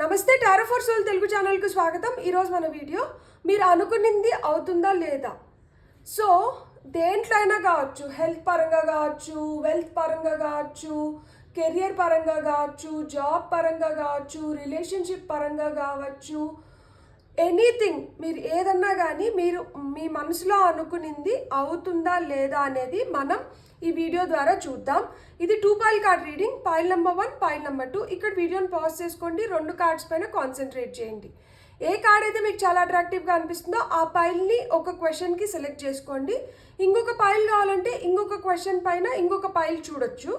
నమస్తే tarot for soul Telugu ఛానల్కు స్వాగతం. ఈరోజు మన వీడియో మీరు అనుకున్నది అవుతుందా లేదా. సో దేంట్లో అయినా కావచ్చు, హెల్త్ పరంగా కావచ్చు, వెల్త్ పరంగా కావచ్చు, కెరియర్ పరంగా కావచ్చు, జాబ్ పరంగా కావచ్చు, రిలేషన్షిప్ పరంగా కావచ్చు, ఎనీథింగ్ మీరు ఏదన్నా కానీ మీరు మీ మనసులో అనుకున్నది అవుతుందా లేదా అనేది మనం ఈ వీడియో ద్వారా చూద్దాం. ఇది 2 foil card reading. Foil number 1, foil number 2. ఇక్కడ వీడియోని పాజ్ చేసుకోండి, 2 కార్డ్స్ పైన కాన్సన్ట్రేట్ చేయండి. ఏ కార్డ్ అయితే మీకు చాలా అట్రాక్టివ్గా అనిపిస్తుందో ఆ పాయిల్ని ఒక క్వశ్చన్కి సెలెక్ట్ చేసుకోండి. ఇంకొక పాయిల్ కావాలంటే ఇంకొక క్వశ్చన్ పైన ఇంకొక పాయిల్ చూడొచ్చు.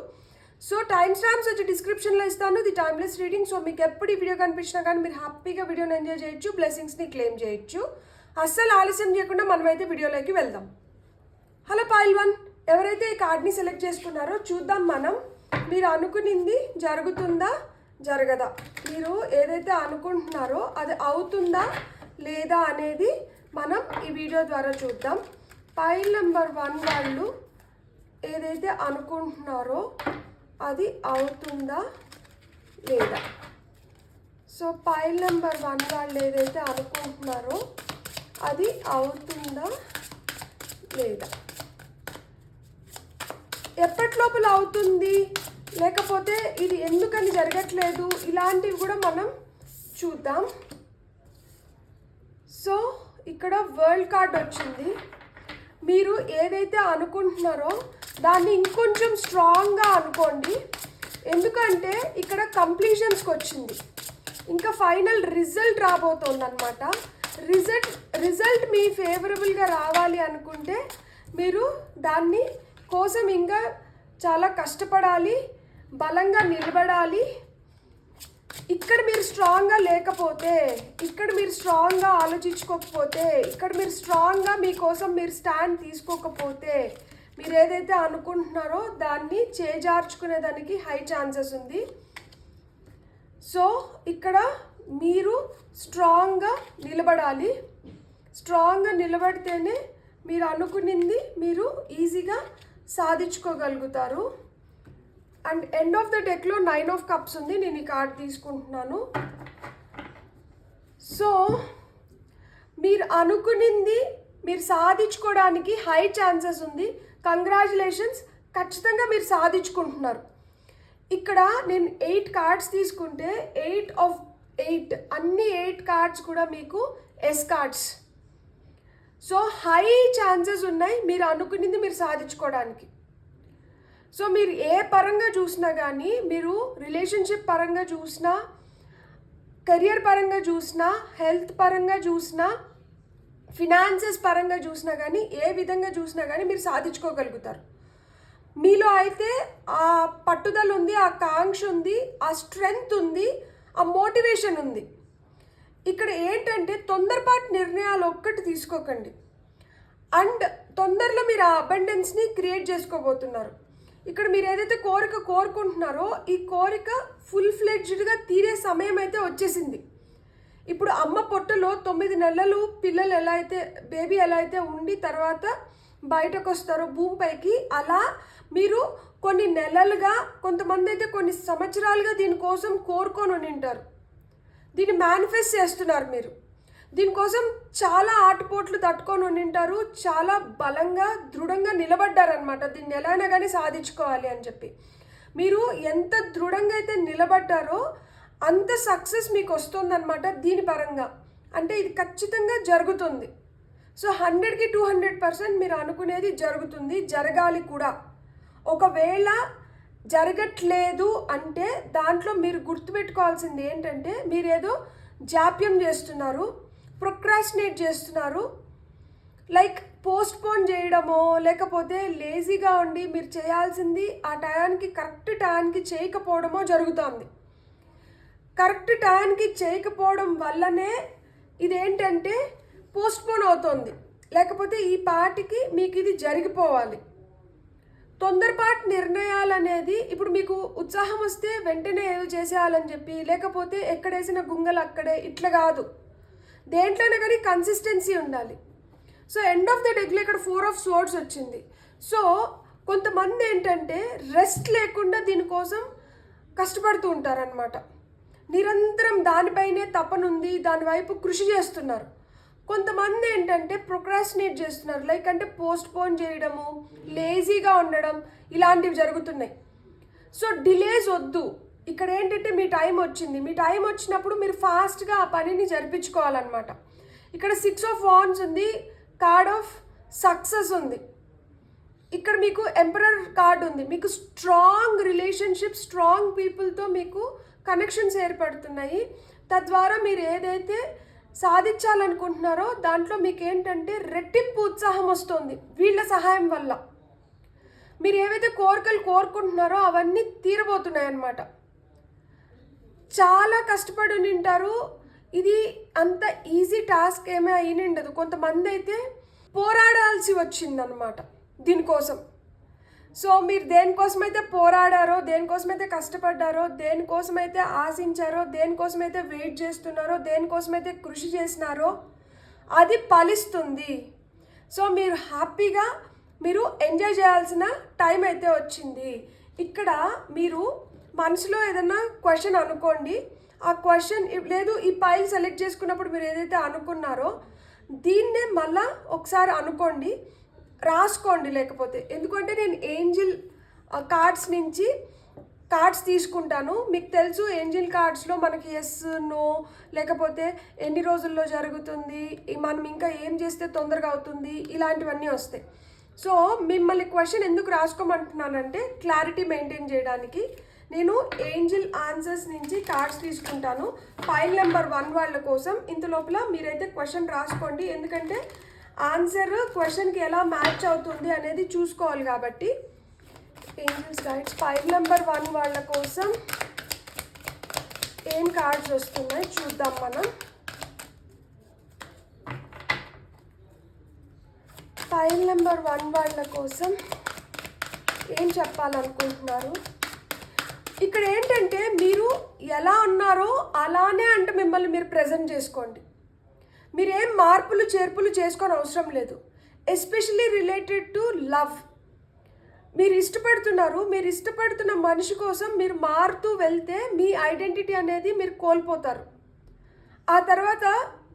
సో టైమ్ స్టాంప్స్ వచ్చి డిస్క్రిప్షన్లో ఇస్తాను. ఇది టైమ్లెస్ రీడింగ్. సో మీకు ఎప్పుడు ఈ వీడియో కనిపించినా కానీ మీరు హ్యాపీగా వీడియోని ఎంజాయ్ చేయొచ్చు, బ్లెస్సింగ్స్ని క్లెయిమ్ చేయొచ్చు. అస్సలు ఆలస్యం చేయకుండా మనమైతే వీడియోలోకి వెళ్దాం. హలో పాయిల్ 1, ఎవరైతే ఈ కార్డ్ని సెలెక్ట్ చేసుకున్నారో చూద్దాం మనం. మీరు అనుకున్నది జరుగుతుందా జరగదా, మీరు ఏదైతే అనుకుంటున్నారో అది అవుతుందా లేదా అనేది మనం ఈ వీడియో ద్వారా చూద్దాం. పాయిల్ నెంబర్ 1 వాళ్ళు ఏదైతే అనుకుంటున్నారో అది అవుతుందా లేదా. సో పాయిల్ నెంబర్ 1 వాళ్ళు ఏదైతే అనుకుంటున్నారో అది అవుతుందా లేదా, ఎప్పటి లోపల అవుతుంది, లేకపోతే ఇది ఎందుకని జరగట్లేదు, ఇలాంటివి కూడా మనం చూద్దాం. సో ఇక్కడ వరల్డ్ కార్డ్ వచ్చింది. మీరు ఏదైతే అనుకుంటున్నారో దాన్ని ఇంకొంచెం స్ట్రాంగ్గా అనుకోండి. ఎందుకంటే ఇక్కడ కంప్లీషన్స్కి వచ్చింది, ఇంకా ఫైనల్ రిజల్ట్ రాబోతుంది అనమాట. రిజల్ట్ మీ ఫేవరబుల్గా రావాలి అనుకుంటే మీరు దాన్ని కోసం ఇంకా చాలా కష్టపడాలి, బలంగా నిలబడాలి. ఇక్కడ మీరు స్ట్రాంగ్గా లేకపోతే, ఇక్కడ మీరు స్ట్రాంగ్గా ఆలోచించుకోకపోతే, ఇక్కడ మీరు స్ట్రాంగ్గా మీకోసం మీరు స్టాండ్ తీసుకోకపోతే మీరు ఏదైతే అనుకుంటున్నారో దాన్ని చేజార్చుకునేదానికి హై ఛాన్సెస్ ఉంది. సో ఇక్కడ మీరు స్ట్రాంగ్గా నిలబడాలి. స్ట్రాంగ్గా నిలబడితేనే మీరు అనుకున్నది మీరు ఈజీగా సాధించుకోగలుగుతారు. అండ్ ఎండ్ ఆఫ్ ద డెక్లో 9 ఆఫ్ కప్స్ ఉంది. నేను ఈ కార్డ్ తీసుకుంటున్నాను. సో మీరు అనుకున్నది మీరు సాధించుకోవడానికి హై ఛాన్సెస్ ఉంది. కంగ్రాచులేషన్స్, ఖచ్చితంగా మీరు సాధించుకుంటున్నారు. ఇక్కడ నేను 8 కార్డ్స్ తీసుకుంటే 8 ఆఫ్ 8 అన్ని 8 కార్డ్స్ కూడా మీకు yes cards. So high chances ఉన్నాయి మీరు అనుకున్నది మీరు సాధించుకోవడానికి. సో మీరు ఏ పరంగా చూసినా కానీ, మీరు రిలేషన్షిప్ పరంగా చూసినా, కెరియర్ పరంగా చూసినా, హెల్త్ పరంగా చూసినా, ఫినాన్సెస్ పరంగా చూసినా కానీ, ఏ విధంగా చూసినా కానీ మీరు సాధించుకోగలుగుతారు. మీలో అయితే ఆ పట్టుదల ఉంది, ఆ కాంక్ష ఉంది, ఆ స్ట్రెంగ్త్ ఉంది, ఆ మోటివేషన్ ఉంది. ఇక్కడ ఏంటంటే తొందరపాటు నిర్ణయాలు ఒక్కటి తీసుకోకండి. అండ్ తొందరలో మీరు ఆ అబండెన్స్ని క్రియేట్ చేసుకోబోతున్నారు. ఇక్కడ మీరు ఏదైతే కోరిక కోరుకుంటున్నారో ఈ కోరిక ఫుల్ ఫ్లెడ్జ్డ్గా తీరే సమయం అయితే వచ్చేసింది. ఇప్పుడు అమ్మ పొట్టలో 9 నెలలు పిల్లలు ఎలా అయితే, బేబీ ఎలా అయితే ఉండి తర్వాత బయటకు వస్తారో భూమిపైకి, అలా మీరు కొన్ని నెలలుగా, కొంతమంది అయితే కొన్ని సంవత్సరాలుగా దీనికోసం కోరుకొని ఉంటారు. దీన్ని మేనిఫెస్ట్ చేస్తున్నారు. మీరు దీనికోసం చాలా ఆటుపోట్లు తట్టుకొని ఉంటారు. చాలా బలంగా దృఢంగా నిలబడ్డారనమాట. దీన్ని ఎలా అయినా కానీ సాధించుకోవాలి అని చెప్పి. మీరు ఎంత దృఢంగా అయితే నిలబడ్డారో అంత సక్సెస్ మీకు వస్తుందన్నమాట దీని పరంగా. అంటే ఇది ఖచ్చితంగా జరుగుతుంది. సో 100కి 200% మీరు అనుకునేది జరుగుతుంది, జరగాలి కూడా. ఒకవేళ జరగట్లేదు అంటే దాంట్లో మీరు గుర్తుపెట్టుకోవాల్సింది ఏంటంటే మీరేదో జాప్యం చేస్తున్నారు, ప్రొక్రాస్టినేట్ చేస్తున్నారు. లైక్ పోస్ట్పోన్ చేయడమో, లేకపోతే లేజీగా ఉండి మీరు చేయాల్సింది ఆ టయానికి కరెక్ట్ టయానికి చేయకపోవడమో జరుగుతుంది. కరెక్ట్ టయానికి చేయకపోవడం వల్లనే ఇదేంటంటే పోస్ట్పోన్ అవుతుంది. లేకపోతే ఈ పాటికి మీకు ఇది జరిగిపోవాలి. తొందరపాటు నిర్ణయాలు అనేది, ఇప్పుడు మీకు ఉత్సాహం వస్తే వెంటనే ఏదో చేసేయాలని చెప్పి, లేకపోతే ఎక్కడేసిన గుంగలు అక్కడే, ఇట్లా కాదు. దేంట్లోనే కానీ కన్సిస్టెన్సీ ఉండాలి. సో ఎండ్ ఆఫ్ ద డెక్లో ఇక్కడ 4 ఆఫ్ స్వర్డ్స్ వచ్చింది. సో కొంతమంది ఏంటంటే రెస్ట్ లేకుండా దీనికోసం కష్టపడుతూ ఉంటారనమాట. నిరంతరం దానిపైనే తపనుంది, దానివైపు కృషి చేస్తున్నారు. కొంతమంది ఏంటంటే ప్రొక్రాస్టినేట్ చేస్తున్నారు, లైక్ అంటే పోస్ట్పోన్ చేయడము, లేజీగా ఉండడం, ఇలాంటివి జరుగుతున్నాయి. సో డిలేస్ వద్దు. ఇక్కడ ఏంటంటే మీ టైం వచ్చింది, మీ టైం వచ్చినప్పుడు మీరు ఫాస్ట్గా ఆ పనిని జరిపించుకోవాలన్నమాట. ఇక్కడ 6 of Wands ఉంది, కార్డ్ ఆఫ్ సక్సెస్ ఉంది. ఇక్కడ మీకు ఎంపరర్ కార్డ్ ఉంది. మీకు స్ట్రాంగ్ రిలేషన్షిప్, స్ట్రాంగ్ పీపుల్తో మీకు కనెక్షన్స్ ఏర్పడుతున్నాయి. తద్వారా మీరు ఏదైతే సాధించాలనుకుంటున్నారో దాంట్లో మీకు ఏంటంటే రెట్టింపు ఉత్సాహం వస్తుంది వీళ్ళ సహాయం వల్ల. మీరు ఏవైతే కోరికలు కోరుకుంటున్నారో అవన్నీ తీరబోతున్నాయి అన్నమాట. చాలా కష్టపడి ఉంటారు. ఇది అంత ఈజీ టాస్క్ ఏమీ అయినండదు. కొంతమంది అయితే పోరాడాల్సి వచ్చిందనమాట దీనికోసం. సో మీరు దేనికోసమైతే పోరాడారో, దేనికోసమైతే కష్టపడ్డారో, దేనికోసమైతే ఆశించారో, దేనికోసమైతే వెయిట్ చేస్తున్నారో, దేనికోసమైతే కృషి చేసినారో అది ఫలిస్తుంది. సో మీరు హ్యాపీగా మీరు ఎంజాయ్ చేయాల్సిన టైం అయితే వచ్చింది. ఇక్కడ మీరు మనసులో ఏదైనా క్వశ్చన్ అనుకోండి. ఆ క్వశ్చన్ లేదు, ఈ పైల్ సెలెక్ట్ చేసుకున్నప్పుడు మీరు ఏదైతే అనుకున్నారో దీన్నే మళ్ళా ఒకసారి అనుకోండి, రాసుకోండి. లేకపోతే ఎందుకంటే నేను ఏంజిల్ కార్డ్స్ నుంచి కార్డ్స్ తీసుకుంటాను. మీకు తెలుసు ఏంజిల్ కార్డ్స్లో మనకి ఎస్, నో, లేకపోతే ఎన్ని రోజుల్లో జరుగుతుంది, మనం ఇంకా ఏం చేస్తే తొందరగా అవుతుంది, ఇలాంటివన్నీ వస్తాయి. సో మిమ్మల్ని క్వశ్చన్ ఎందుకు రాసుకోమంటున్నానంటే క్లారిటీ మెయింటైన్ చేయడానికి. నేను ఏంజిల్ ఆన్సర్స్ నుంచి కార్డ్స్ తీసుకుంటాను ఫైల్ నెంబర్ 1 వాళ్ళ కోసం. ఇంత లోపల మీరైతే క్వశ్చన్ రాసుకోండి, ఎందుకంటే ఆన్సర్ క్వశ్చన్కి ఎలా మ్యాచ్ అవుతుంది అనేది చూసుకోవాలి కాబట్టి. ఏంజిల్స్ గైడ్స్ ఫైల్ నెంబర్ 1 వాళ్ళ కోసం ఏం కార్డ్స్ వస్తున్నాయి చూద్దాం మనం. ఫైల్ నెంబర్ 1 వాళ్ళ కోసం ఏం చెప్పాలనుకుంటున్నారు? ఇక్కడ ఏంటంటే మీరు ఎలా ఉన్నారో అలానే అంటే మిమ్మల్ని మీరు ప్రజెంట్ చేసుకోండి. మీరేం మార్పులు చేర్పులు చేసుకొని అవసరం లేదు. Especially related to love. మీరు ఇష్టపడుతున్నారు, మీరు ఇష్టపడుతున్న మనిషి కోసం మీరు మారుతూ వెళ్తే మీ ఐడెంటిటీ అనేది మీరు కోల్పోతారు. ఆ తర్వాత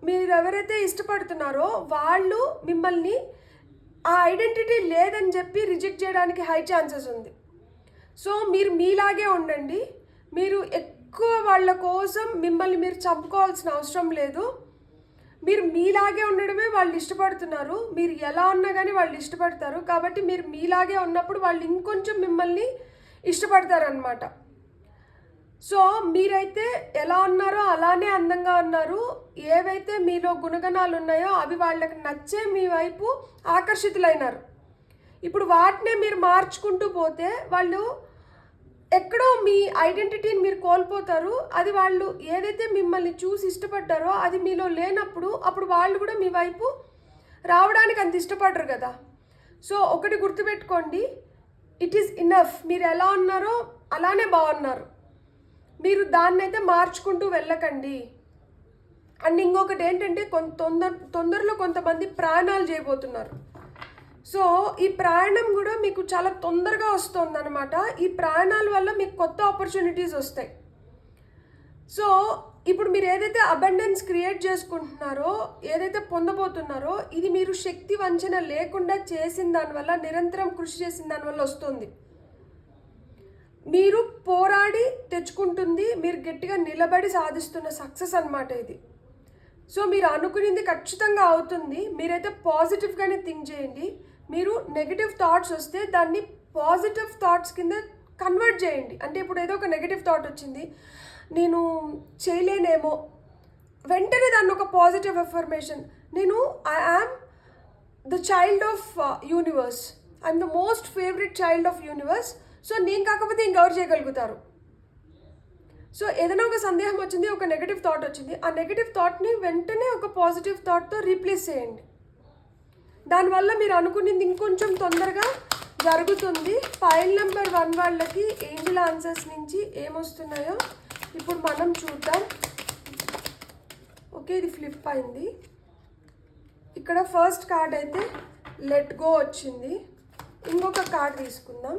మీరు ఎవరైతే ఇష్టపడుతున్నారో వాళ్ళు మిమ్మల్ని ఆ ఐడెంటిటీ లేదని చెప్పి రిజెక్ట్ చేయడానికి హై ఛాన్సెస్ ఉంది. సో మీరు మీలాగే ఉండండి. మీరు ఎక్కువ వాళ్ళ కోసం మిమ్మల్ని మీరు చంపుకోవాల్సిన అవసరం లేదు. మీరు మీలాగే ఉండడమే వాళ్ళు ఇష్టపడుతున్నారు. మీరు ఎలా ఉన్నా కానీ వాళ్ళు ఇష్టపడతారు. కాబట్టి మీరు మీలాగే ఉన్నప్పుడు వాళ్ళు ఇంకొంచెం మిమ్మల్ని ఇష్టపడతారనమాట. సో మీరైతే ఎలా ఉన్నారో అలానే అందంగా ఉన్నారు. ఏవైతే మీలో గుణగణాలు ఉన్నాయో అవి వాళ్ళకి నచ్చే మీ వైపు ఆకర్షితులైనారు. ఇప్పుడు వాటినే మీరు మార్చుకుంటూ పోతే వాళ్ళు ఎక్కడో మీ ఐడెంటిటీని మీరు కోల్పోతారు. అది వాళ్ళు ఏదైతే మిమ్మల్ని చూసి ఇష్టపడ్డారో అది మీలో లేనప్పుడు అప్పుడు వాళ్ళు కూడా మీ వైపు రావడానికి అంత ఇష్టపడరు కదా. సో ఒకటి గుర్తుపెట్టుకోండి, ఇట్ ఈస్ ఇనఫ్. మీరు ఎలా ఉన్నారో అలానే బాగున్నారు. మీరు దాన్ని అయితే మార్చుకుంటూ వెళ్ళకండి. అండ్ ఇంకొకటి ఏంటంటే తొందరలో కొంతమంది ప్రయాణాలు చేయబోతున్నారు. సో ఈ ప్రయాణం కూడా మీకు చాలా తొందరగా వస్తుంది అనమాట. ఈ ప్రయాణాల వల్ల మీకు కొత్త ఆపర్చునిటీస్ వస్తాయి. సో ఇప్పుడు మీరు ఏదైతే అబండెన్స్ క్రియేట్ చేసుకుంటున్నారో, ఏదైతే పొందబోతున్నారో ఇది మీరు శక్తి వంచన లేకుండా చేసిన దానివల్ల, నిరంతరం కృషి చేసిన దానివల్ల వస్తుంది. మీరు పోరాడి తెచ్చుకుంటుంది, మీరు గట్టిగా నిలబడి సాధిస్తున్న సక్సెస్ అన్నమాట ఇది. సో మీరు అనుకునేది ఖచ్చితంగా అవుతుంది. మీరైతే పాజిటివ్గానే థింక్ చేయండి. మీరు నెగిటివ్ థాట్స్ వస్తే దాన్ని పాజిటివ్ థాట్స్ కింద కన్వర్ట్ చేయండి. అంటే ఇప్పుడు ఏదో ఒక నెగిటివ్ థాట్ వచ్చింది, నేను చేయలేనేమో, వెంటనే దాన్ని ఒక పాజిటివ్ ఎఫర్మేషన్, నేను I am the child of universe, I'm the most favourite child of universe. So నేను కాకపోతే ఇంకెవరు చేయగలుగుతారు. సో ఏదైనా ఒక సందేహం వచ్చింది, ఒక నెగిటివ్ థాట్ వచ్చింది, ఆ నెగిటివ్ థాట్ని వెంటనే ఒక పాజిటివ్ థాట్తో రీప్లేస్ చేయండి. దానివల్ల మీరు అనుకునేది ఇంకొంచెం తొందరగా జరుగుతుంది. ఫైల్ నెంబర్ 1 వాళ్ళకి ఏంజిల్ ఆన్సర్స్ నుంచి ఏమొస్తున్నాయో ఇప్పుడు మనం చూద్దాం. ఓకే, ఇది ఫ్లిప్ అయింది. ఇక్కడ ఫస్ట్ కార్డ్ అయితే లెట్ గో వచ్చింది. ఇంకొక కార్డ్ తీసుకుందాం.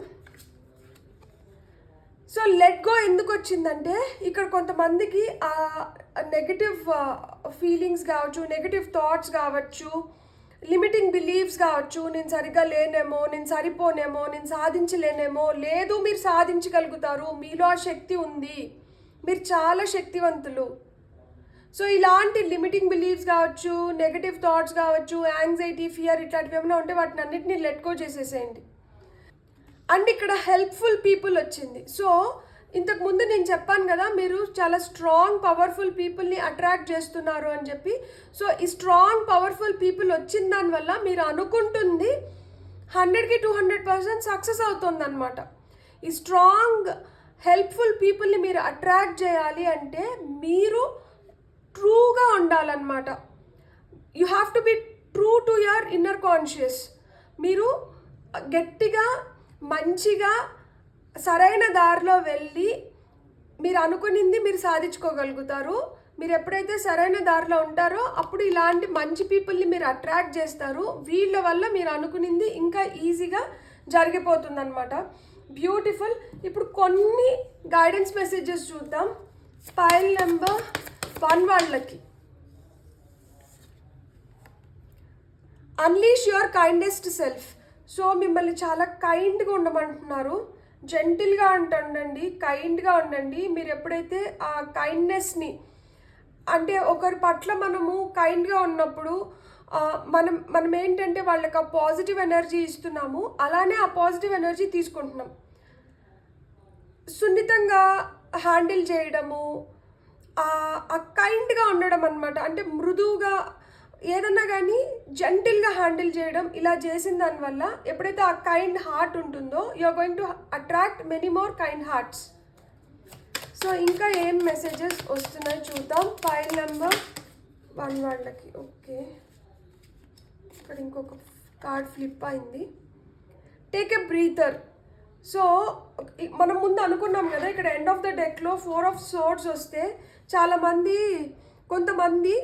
సో సో లెట్ గో ఎందుకు వచ్చిందంటే ఇక్కడ కొంతమందికి ఆ నెగటివ్ ఫీలింగ్స్ కావచ్చు, నెగటివ్ థాట్స్ కావచ్చు, లిమిటింగ్ బిలీవ్స్ కావచ్చు, నేను సరిగ్గా లేనేమో, నేను సరిపోనేమో, నేను సాధించలేనేమో, లేదు మీరు సాధించగలుగుతారు, మీలో ఆ శక్తి ఉంది, మీరు చాలా శక్తివంతులు. సో ఇలాంటి లిమిటింగ్ బిలీవ్స్ కావచ్చు, నెగటివ్ థాట్స్ కావచ్చు, యాంగ్జైటీ, ఫియర్ ఇట్లాంటివి ఏమైనా ఉంటే వాటిని అన్నిటిని లెట్ గో చేసేసేయండి. అండ్ ఇక్కడ హెల్ప్ఫుల్ పీపుల్ వచ్చింది. సో ఇంతకుముందు నేను చెప్పాను కదా, మీరు చాలా స్ట్రాంగ్ పవర్ఫుల్ పీపుల్ని అట్రాక్ట్ చేస్తున్నారు అని చెప్పి. సో ఈ స్ట్రాంగ్ పవర్ఫుల్ పీపుల్ వచ్చిన దానివల్ల మీరు అనుకుంటుంది 100కి 200% సక్సెస్ అవుతుంది అనమాట. ఈ స్ట్రాంగ్ హెల్ప్ఫుల్ పీపుల్ని మీరు అట్రాక్ట్ చేయాలి అంటే మీరు ట్రూగా ఉండాలన్నమాట. You have to be true to your inner conscious. మీరు గట్టిగా మంచిగా సరైన దారిలో వెళ్ళి మీరు అనుకునింది మీరు సాధించుకోగలుగుతారు. మీరు ఎప్పుడైతే సరైన దారిలో ఉంటారో అప్పుడు ఇలాంటి మంచి పీపుల్ని మీరు అట్రాక్ట్ చేస్తారు. వీళ్ళ వల్ల మీరు అనుకునింది ఇంకా ఈజీగా జరిగిపోతుంది అనమాట. బ్యూటిఫుల్. ఇప్పుడు కొన్ని గైడెన్స్ మెసేజెస్ చూద్దాం. పైల్ నెంబర్ 1 వాళ్ళకి. Unleash your kindest self. So మిమ్మల్ని చాలా కైండ్గా ఉండమంటున్నారు. జెంటిల్గా ఉండండి, కైండ్గా ఉండండి. మీరు ఎప్పుడైతే ఆ కైండ్నెస్ని, అంటే ఒకరి పట్ల మనము కైండ్గా ఉన్నప్పుడు మనం ఏంటంటే వాళ్ళకి ఆ పాజిటివ్ ఎనర్జీ ఇస్తున్నాము, అలానే ఆ పాజిటివ్ ఎనర్జీ తీసుకుంటున్నాం. సున్నితంగా హ్యాండిల్ చేయడము, కైండ్గా ఉండడం అనమాట. అంటే మృదువుగా ఏదన్నా కానీ జెంటిల్గా హ్యాండిల్ చేయడం, ఇలా చేసిన దానివల్ల ఎప్పుడైతే ఆ కైండ్ హార్ట్ ఉంటుందో you are going to attract many more kind hearts. So ఇంకా ఏం మెసేజెస్ వస్తున్నాయి చూద్దాం. ఫైల్ నెంబర్ 1 వాళ్ళకి. ఓకే, ఇక్కడ ఇంకొక కార్డ్ ఫ్లిప్ అయింది. Take a breather. సో మనం ముందు అనుకున్నాం కదా, ఇక్కడ ఎండ్ ఆఫ్ ద డెక్లో 4 ఆఫ్ సోర్డ్స్ వస్తే కొంతమంది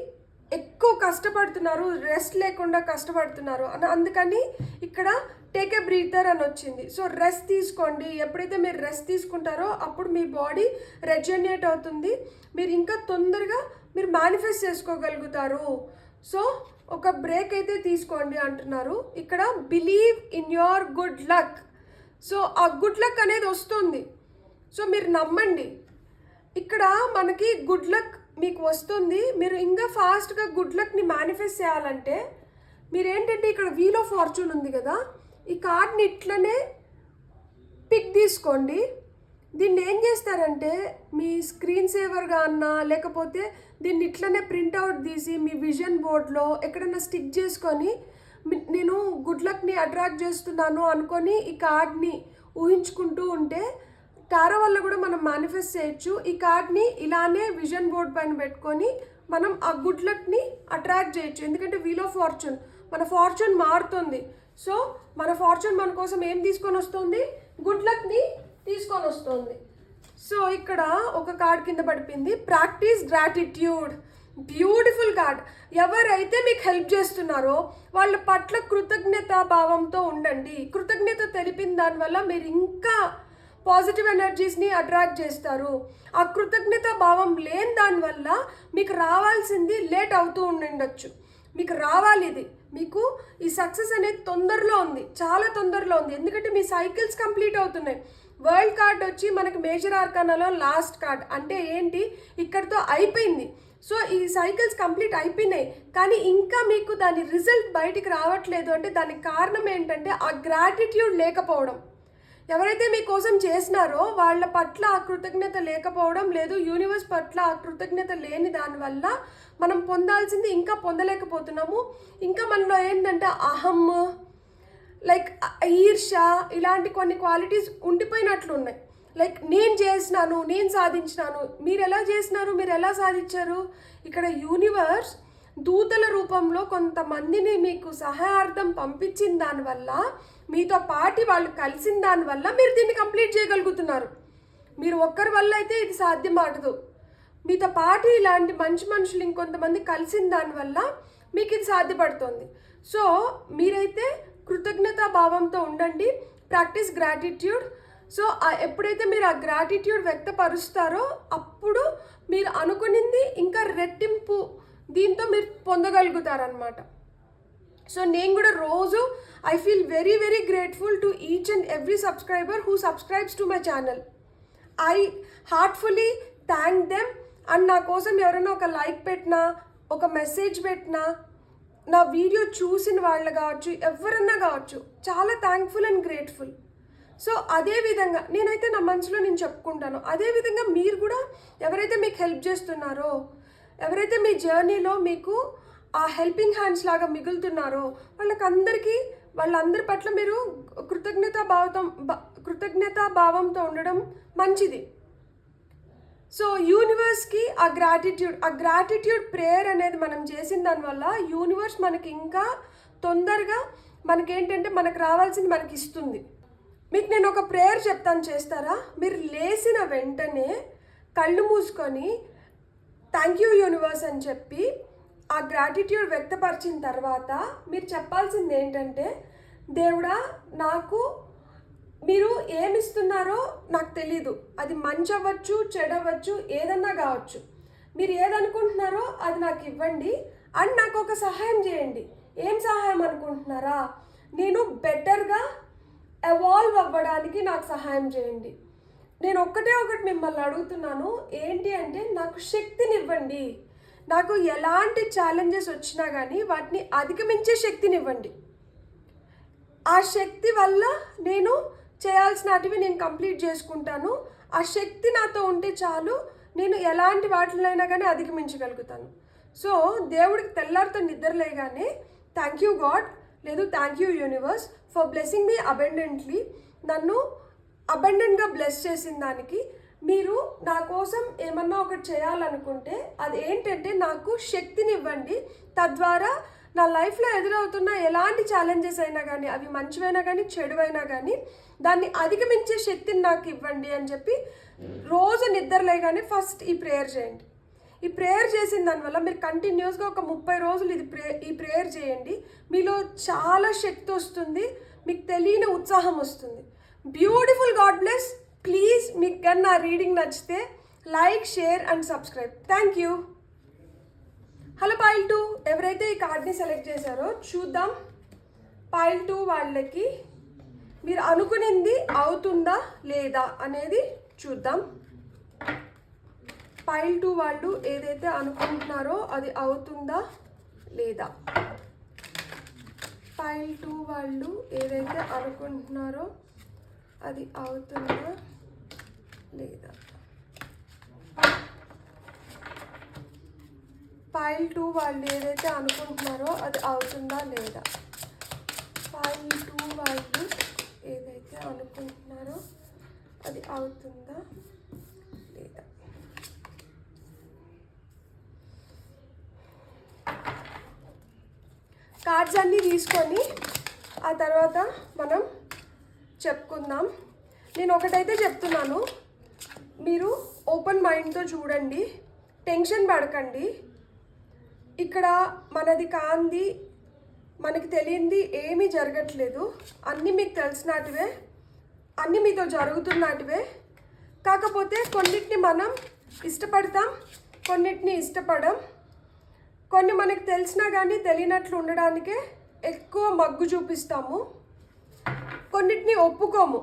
ఎక్కువ కష్టపడుతున్నారు, రెస్ట్ లేకుండా కష్టపడుతున్నారు. అందుకని ఇక్కడ టేక్ ఎ బ్రీతర్ అని వచ్చింది. సో రెస్ట్ తీసుకోండి. ఎప్పుడైతే మీరు రెస్ట్ తీసుకుంటారో అప్పుడు మీ బాడీ రెజనేట్ అవుతుంది, మీరు ఇంకా తొందరగా మీరు మేనిఫెస్ట్ చేసుకోగలుగుతారు. సో ఒక బ్రేక్ అయితే తీసుకోండి అంటున్నారు. ఇక్కడ believe in your good luck. So ఆ గుడ్ లక్ అనేది వస్తుంది. సో మీరు నమ్మండి. ఇక్కడ మనకి గుడ్ లక్ మీకు వస్తుంది. మీరు ఇంకా ఫాస్ట్గా గుడ్ లక్ని మేనిఫెస్ట్ చేయాలంటే మీరేంటంటే ఇక్కడ వీల్ ఆఫ్ ఫార్చ్యూన్ ఉంది కదా, ఈ కార్డ్ని ఇట్లనే పిక్ తీసుకోండి. దీన్ని ఏం చేస్తారంటే మీ స్క్రీన్ సేవర్గా అన్నా, లేకపోతే దీన్ని ఇట్లనే ప్రింట్అవుట్ తీసి మీ విజన్ బోర్డ్లో ఎక్కడన్నా స్టిక్ చేసుకొని, నేను గుడ్ లక్ని అట్రాక్ట్ చేస్తున్నాను అనుకొని ఈ కార్డ్ని ఊహించుకుంటూ ఉంటే టారో వల్ల కూడా మనం మేనిఫెస్ట్ చేయొచ్చు. ఈ కార్డ్ని ఇలానే విజన్ బోర్డ్ పైన పెట్టుకొని మనం ఆ గుడ్ లక్ని అట్రాక్ట్ చేయొచ్చు. ఎందుకంటే వీల్ ఆఫ్ ఫార్చ్యూన్, మన ఫార్చ్యూన్ మారుతుంది. సో మన ఫార్చ్యూన్ మన కోసం ఏం తీసుకొని వస్తుంది? గుడ్ లక్ని తీసుకొని వస్తుంది. సో ఇక్కడ ఒక కార్డ్ కింద పడిపోయింది, ప్రాక్టీస్ గ్రాటిట్యూడ్. Beautiful card. ఎవరైతే మీకు హెల్ప్ చేస్తున్నారో వాళ్ళ పట్ల కృతజ్ఞత భావంతో ఉండండి. కృతజ్ఞత తెలిపిన దానివల్ల మీరు ఇంకా పాజిటివ్ ఎనర్జీస్ని అట్రాక్ట్ చేస్తారు. ఆ కృతజ్ఞత భావం లేని దానివల్ల మీకు రావాల్సింది లేట్ అవుతూ ఉండొచ్చు. మీకు రావాలి, ఇది మీకు ఈ సక్సెస్ అనేది తొందరలో ఉంది, చాలా తొందరలో ఉంది. ఎందుకంటే మీ సైకిల్స్ కంప్లీట్ అవుతున్నాయి. వరల్డ్ కార్డ్ వచ్చి మనకి మేజర్ ఆర్కానాలో లాస్ట్ కార్డ్. అంటే ఏంటి, ఇక్కడితో అయిపోయింది. సో ఈ సైకిల్స్ కంప్లీట్ అయిపోయినాయి, కానీ ఇంకా మీకు దాని రిజల్ట్ బయటికి రావట్లేదు. అంటే దానికి కారణం ఏంటంటే ఆ గ్రాటిట్యూడ్ లేకపోవడం. ఎవరైతే మీకోసం చేసినారో వాళ్ళ పట్ల ఆ కృతజ్ఞత లేకపోవడం, లేదు యూనివర్స్ పట్ల ఆ కృతజ్ఞత లేని దానివల్ల మనం పొందాల్సింది ఇంకా పొందలేకపోతున్నాము. ఇంకా మనలో ఏంటంటే అహం, లైక్ ఈర్ష, ఇలాంటి కొన్ని క్వాలిటీస్ ఉండిపోయినట్లు ఉన్నాయి. లైక్ నేను చేసినాను, నేను సాధించినాను. మీరు ఎలా చేసినారు, మీరు ఎలా సాధించారు? ఇక్కడ యూనివర్స్ దూతల రూపంలో కొంతమందిని మీకు సహాయార్థం పంపించిన దానివల్ల, మీతో పాటి వాళ్ళు కలిసిన దానివల్ల మీరు దీన్ని కంప్లీట్ చేయగలుగుతున్నారు. మీరు ఒక్కరి వల్ల అయితే ఇది సాధ్యపడదు. మీతో పాటు ఇలాంటి మంచి మనుషులు ఇంకొంతమంది కలిసిన దానివల్ల మీకు ఇది సాధ్యపడుతుంది. సో మీరైతే కృతజ్ఞతా భావంతో ఉండండి. Practice gratitude. సో ఎప్పుడైతే మీరు ఆ గ్రాటిట్యూడ్ వ్యక్తపరుస్తారో అప్పుడు మీరు అనుకునింది ఇంకా రెట్టింపు దీంతో మీరు పొందగలుగుతారనమాట. సో నేను కూడా రోజు I feel very very grateful to each and every subscriber who subscribes to my channel. I heartfully thank them. And నా కోసం ఎవరైనా ఒక లైక్ పెట్టినా, ఒక మెసేజ్ పెట్టినా, నా వీడియో చూసిన వాళ్ళు కావచ్చు, ఎవరన్నా కావచ్చు, చాలా థ్యాంక్ఫుల్ అండ్ గ్రేట్ఫుల్. సో అదేవిధంగా నేనైతే నా మనసులో నేను చెప్పుకుంటాను. అదేవిధంగా మీరు కూడా ఎవరైతే మీకు హెల్ప్ చేస్తున్నారో, ఎవరైతే మీ జర్నీలో మీకు ఆ హెల్పింగ్ హ్యాండ్స్ లాగా మిగులుతున్నారో వాళ్ళందరి పట్ల మీరు కృతజ్ఞతాభావంతో ఉండడం మంచిది. సో యూనివర్స్కి ఆ గ్రాటిట్యూడ్ ప్రేయర్ అనేది మనం చేసిన దానివల్ల యూనివర్స్ మనకి ఇంకా తొందరగా మనకేంటంటే మనకు రావాల్సింది మనకి ఇస్తుంది. మీకు నేను ఒక ప్రేయర్ చెప్తాను, చేస్తారా? మీరు లేచిన వెంటనే కళ్ళు మూసుకొని థ్యాంక్ యూ యూనివర్స్ అని చెప్పి ఆ గ్రాటిట్యూడ్ వ్యక్తపరిచిన తర్వాత మీరు చెప్పాల్సింది ఏంటంటే, దేవుడా నాకు మీరు ఏమిస్తున్నారో నాకు తెలీదు, అది మంచి అవ్వచ్చు, చెడవచ్చు, ఏదన్నా కావచ్చు, మీరు ఏదనుకుంటున్నారో అది నాకు ఇవ్వండి అండ్ నాకు ఒక సహాయం చేయండి. ఏం సహాయం అనుకుంటున్నారా? నేను బెటర్గా ఎవాల్వ్ అవ్వడానికి నాకు సహాయం చేయండి. నేను ఒకటి మిమ్మల్ని అడుగుతున్నాను, ఏంటి అంటే నాకు శక్తినివ్వండి. నాకు ఎలాంటి ఛాలెంజెస్ వచ్చినా కానీ వాటిని అధిగమించే శక్తినివ్వండి. ఆ శక్తి వల్ల నేను చేయాల్సినటివి నేను కంప్లీట్ చేసుకుంటాను. ఆ శక్తి నాతో ఉంటే చాలు, నేను ఎలాంటి వాటినైనా కానీ అధిగమించగలుగుతాను. సో దేవుడికి తెల్లారితో నిద్రలేగానే థ్యాంక్ యూ గాడ్, లేదు thank you universe for blessing me abundantly. నన్ను అబెండెంట్గా బ్లెస్ చేసిన దానికి మీరు నా కోసం ఏమన్నా ఒకటి చేయాలనుకుంటే అది ఏంటంటే నాకు శక్తినివ్వండి. తద్వారా నా లైఫ్లో ఎదురవుతున్న ఎలాంటి ఛాలెంజెస్ అయినా కానీ, అవి మంచివైనా కానీ చెడువైనా కానీ, దాన్ని అధిగమించే శక్తిని నాకు ఇవ్వండి అని చెప్పి రోజు నిద్రలేగానే ఫస్ట్ ఈ ప్రేయర్ చేయండి. ఈ ప్రేయర్ చేసిన దానివల్ల మీరు కంటిన్యూస్గా ఒక 30 రోజులు ఈ ప్రేయర్ చేయండి. మీలో చాలా శక్తి వస్తుంది, మీకు తెలియని ఉత్సాహం వస్తుంది. బ్యూటిఫుల్. God bless. ప్లీజ్ మీకు కానీ నా రీడింగ్ నచ్చితే like, share and subscribe. Thank you. Hello pile 2, ఎవరైతే ఈ కార్డ్ని సెలెక్ట్ చేశారో చూద్దాం. పైల్ 2 వాళ్ళకి మీరు అనుకునింది అవుతుందా లేదా అనేది చూద్దాం. పైల్ 2 వాళ్ళు ఏదైతే అనుకుంటున్నారో అది అవుతుందా లేదా? పైల్ 2 వాళ్ళు ఏదైతే అనుకుంటున్నారో అది అవుతుందా లేదా? పైల్ 2 వాళ్ళు ఏదైతే అనుకుంటున్నారో అది అవుతుందా లేదా? పైల్ 2 వాళ్ళు ఏదైతే అనుకుంటున్నారో అది అవుతుందా లేదా? కార్డ్స్ అన్నీ తీసుకొని ఆ తర్వాత మనం చెప్పుకుందాం. నేను ఒకటైతే చెప్తున్నాను, మీరు ఓపెన్ మైండ్తో చూడండి, టెన్షన్ పడకండి. ఇక్కడ మనది కాంది, మనకి తెలియంది ఏమీ జరగట్లేదు. అన్నీ మీకు తెలిసినటివే, అన్నీ మీతో జరుగుతున్నటివే. కాకపోతే కొన్నిటిని మనం ఇష్టపడతాం, కొన్నిటిని ఇష్టపడం. కొన్ని మనకు తెలిసినా కానీ తెలియనట్లు ఉండడానికే ఎక్కువ మగ్గు చూపిస్తాము, కొన్నిటిని ఒప్పుకోము.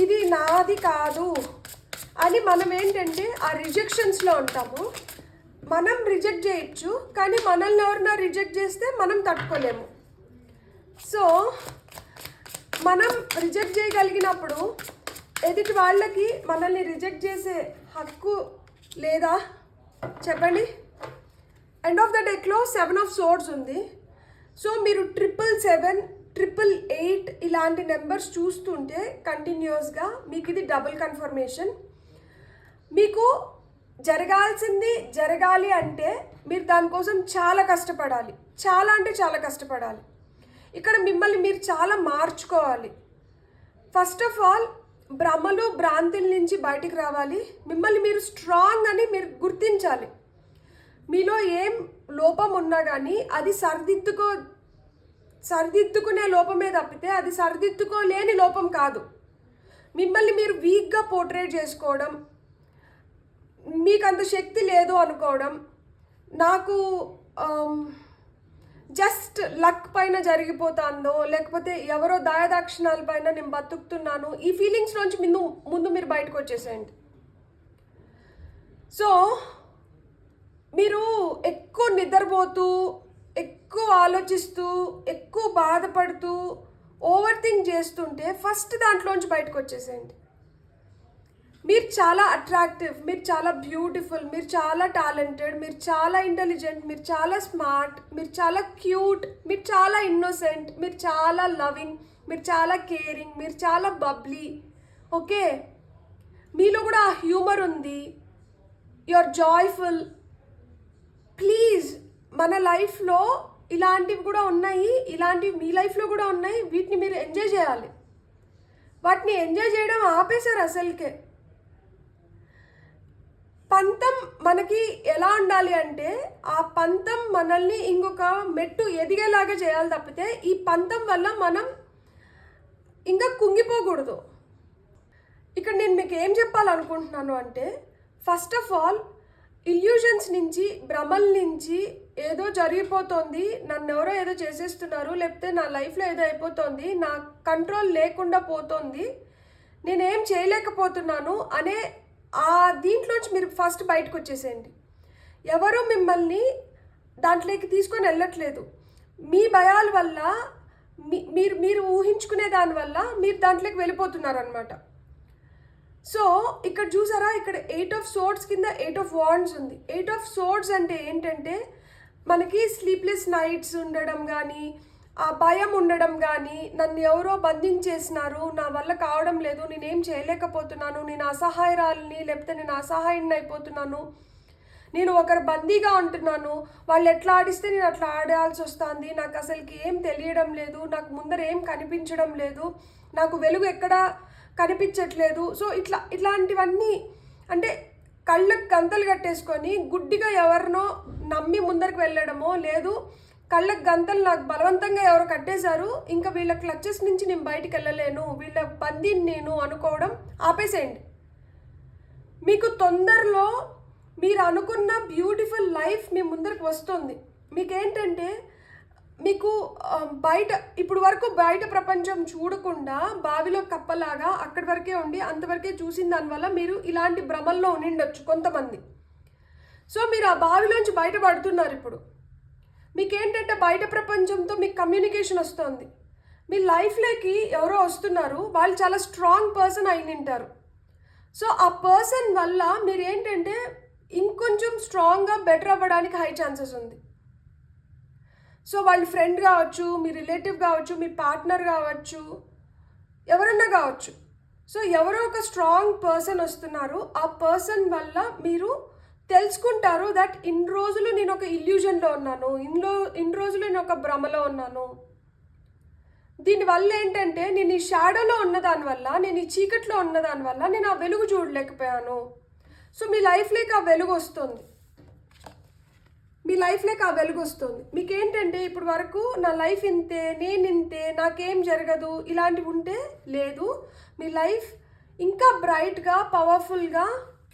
ఇది నాది కాదు అని మనం ఏంటంటే ఆ రిజెక్షన్స్లో ఉంటాము. మనం రిజెక్ట్ చేయొచ్చు, కానీ మనల్ని ఎవరైనా రిజెక్ట్ చేస్తే మనం తట్టుకోలేము. సో మనం రిజెక్ట్ చేయగలిగినప్పుడు ఎదుటి వాళ్ళకి మనల్ని రిజెక్ట్ చేసే హక్కు లేదా చెప్పండి? ఎండ్ ఆఫ్ ద డెక్లో 7 ఆఫ్ సోర్డ్స్ ఉంది. సో మీరు 777, 888 ఇలాంటి నెంబర్స్ చూస్తుంటే కంటిన్యూస్గా మీకు ఇది డబుల్ కన్ఫర్మేషన్. మీకు జరగాల్సింది జరగాలి అంటే మీరు దానికోసం చాలా కష్టపడాలి, చాలా అంటే చాలా కష్టపడాలి. ఇక్కడ మిమ్మల్ని మీరు చాలా మార్చుకోవాలి. ఫస్ట్ ఆఫ్ ఆల్ భ్రమలు భ్రాంతుల నుంచి బయటికి రావాలి. మిమ్మల్ని మీరు స్ట్రాంగ్ అని మీరు గుర్తించాలి. మీలో ఏం లోపం ఉన్నా కానీ అది సరిదిద్దుకునే లోపమే తప్పితే అది సరిదిద్దుకోలేని లోపం కాదు. మిమ్మల్ని మీరు వీక్గా పోర్ట్రేట్ చేసుకోవడం, మీకు అంత శక్తి లేదు అనుకోవడం, నాకు జస్ట్ లక్ పైన జరిగిపోతాందో లేకపోతే ఎవరో దయాదాక్షిణాల పైన నేను బతుకుతున్నాను, ఈ ఫీలింగ్స్ నుంచి ముందు మీరు బయటకు వచ్చేసేయండి. సో మీరు ఎక్కువ నిద్రపోతూ, ఎక్కువ ఆలోచిస్తూ, ఎక్కువ బాధపడుతూ, ఓవర్ థింక్ చేస్తుంటే ఫస్ట్ దాంట్లోంచి బయటకు వచ్చేసేయండి. మీరు చాలా అట్రాక్టివ్, మీరు చాలా బ్యూటిఫుల్, మీరు చాలా టాలెంటెడ్, మీరు చాలా ఇంటెలిజెంట్, మీరు చాలా స్మార్ట్, మీరు చాలా క్యూట్, మీరు చాలా ఇన్నోసెంట్, మీరు చాలా లవింగ్, మీరు చాలా కేరింగ్, మీరు చాలా బబ్లీ. ఓకే, మీలో కూడా ఆ హ్యూమర్ ఉంది, యు ఆర్ జాయ్ఫుల్. ప్లీజ్, మన లైఫ్లో ఇలాంటివి కూడా ఉన్నాయి, ఇలాంటివి మీ లైఫ్లో కూడా ఉన్నాయి. వీటిని మీరు ఎంజాయ్ చేయాలి. వాటిని ఎంజాయ్ చేయడం ఆపేశారు అసలుకే. పంతం మనకి ఎలా ఉండాలి అంటే, ఆ పంతం మనల్ని ఇంకొక మెట్టు ఎదిగేలాగా చేయాలి తప్పితే ఈ పంతం వల్ల మనం ఇంకా కుంగిపోకూడదు. ఇక్కడ నేను మీకు ఏం చెప్పాలనుకుంటున్నాను అంటే, ఫస్ట్ ఆఫ్ ఆల్ ఇల్యూషన్స్ నుంచి, భ్రమల నుంచి, ఏదో జరిగిపోతుంది, నన్ను ఎవరో ఏదో చేసేస్తున్నారు, లేకపోతే నా లైఫ్లో ఏదో అయిపోతుంది, నా కంట్రోల్ లేకుండా పోతుంది, నేనేం చేయలేకపోతున్నాను అనే ఆ దీంట్లోంచి మీరు ఫస్ట్ బయటకు వచ్చేసేయండి. ఎవరు మిమ్మల్ని దాంట్లోకి తీసుకొని వెళ్ళట్లేదు. మీ భయాల వల్ల, మీరు ఊహించుకునే దానివల్ల మీరు దాంట్లోకి వెళ్ళిపోతున్నారనమాట. సో ఇక్కడ చూసారా, ఇక్కడ 8 of Swords కింద 8 of Wands ఉంది. 8 of Swords అంటే ఏంటంటే, మనకి స్లీప్లెస్ నైట్స్ ఉండడం కానీ, ఆ భయం ఉండడం కానీ, నన్ను ఎవరో బంధించేసినారు, నా వల్ల కావడం లేదు, నేనేం చేయలేకపోతున్నాను, నేను అసహాయరాలని, లేకపోతే నేను అసహాయాన్ని అయిపోతున్నాను, నేను ఒకరు బందీగా ఉంటున్నాను, వాళ్ళు ఎట్లా ఆడిస్తే నేను అట్లా ఆడాల్సి వస్తుంది, నాకు అసలుకి ఏం తెలియడం లేదు, నాకు ముందర ఏం కనిపించడం లేదు, నాకు వెలుగు ఎక్కడ కనిపించట్లేదు. సో ఇట్లాంటివన్నీ అంటే కళ్ళకు గంతలు కట్టేసుకొని గుడ్డిగా ఎవరినో నమ్మి ముందరికి వెళ్ళడమో, లేదు కళ్ళకు గంతలు నాకు బలవంతంగా ఎవరో కట్టేశారు, ఇంకా వీళ్ళ క్లచెస్ నుంచి నేను బయటికి వెళ్ళలేను, వీళ్ళ బందీని నేను అనుకోవడం ఆపేసేయండి. మీకు తొందరలో మీరు అనుకున్న బ్యూటిఫుల్ లైఫ్ మీ ముందరికి వస్తుంది. మీకేంటంటే, మీకు బయట ఇప్పుడు వరకు బయట ప్రపంచం చూడకుండా బావిలో కప్పలాగా అక్కడి వరకే ఉండి అంతవరకే చూసిన దానివల్ల మీరు ఇలాంటి భ్రమల్లో ఉండిండొచ్చు కొంతమంది. సో మీరు ఆ బావిలోంచి బయటపడుతున్నారు. ఇప్పుడు మీకేంటంటే బయట ప్రపంచంతో మీకు కమ్యూనికేషన్ వస్తుంది. మీ లైఫ్లోకి ఎవరో వస్తున్నారు, వాళ్ళు చాలా స్ట్రాంగ్ పర్సన్ అయి ఉంటారు. సో ఆ పర్సన్ వల్ల మీరు ఏంటంటే ఇంకొంచెం స్ట్రాంగ్గా బెటర్ అవ్వడానికి హై ఛాన్సెస్ ఉంది. సో వాళ్ళ ఫ్రెండ్ కావచ్చు, మీ రిలేటివ్ కావచ్చు, మీ పార్ట్నర్ కావచ్చు, ఎవరన్నా కావచ్చు. సో ఎవరో ఒక స్ట్రాంగ్ పర్సన్ వస్తున్నారు. ఆ పర్సన్ వల్ల మీరు తెలుసుకుంటారు దట్ ఇన్ని రోజులు నేను ఒక ఇల్యూజన్లో ఉన్నాను, ఇన్ని రోజులు నేను ఒక భ్రమలో ఉన్నాను. దీనివల్ల ఏంటంటే, నేను ఈ షాడోలో ఉన్నదానివల్ల, నేను ఈ చీకట్లో ఉన్నదానివల్ల నేను ఆ వెలుగు చూడలేకపోయాను. సో మీ లైఫ్లోకి ఆ వెలుగు వస్తుంది. మీ లైఫ్లోకి ఆ వెలుగు వస్తుంది. మీకేంటంటే ఇప్పుడు వరకు నా లైఫ్ ఇంతే, నేను ఇంతే, నాకేం జరగదు ఇలాంటివి ఉంటే లేదు. మీ లైఫ్ ఇంకా బ్రైట్గా, పవర్ఫుల్గా,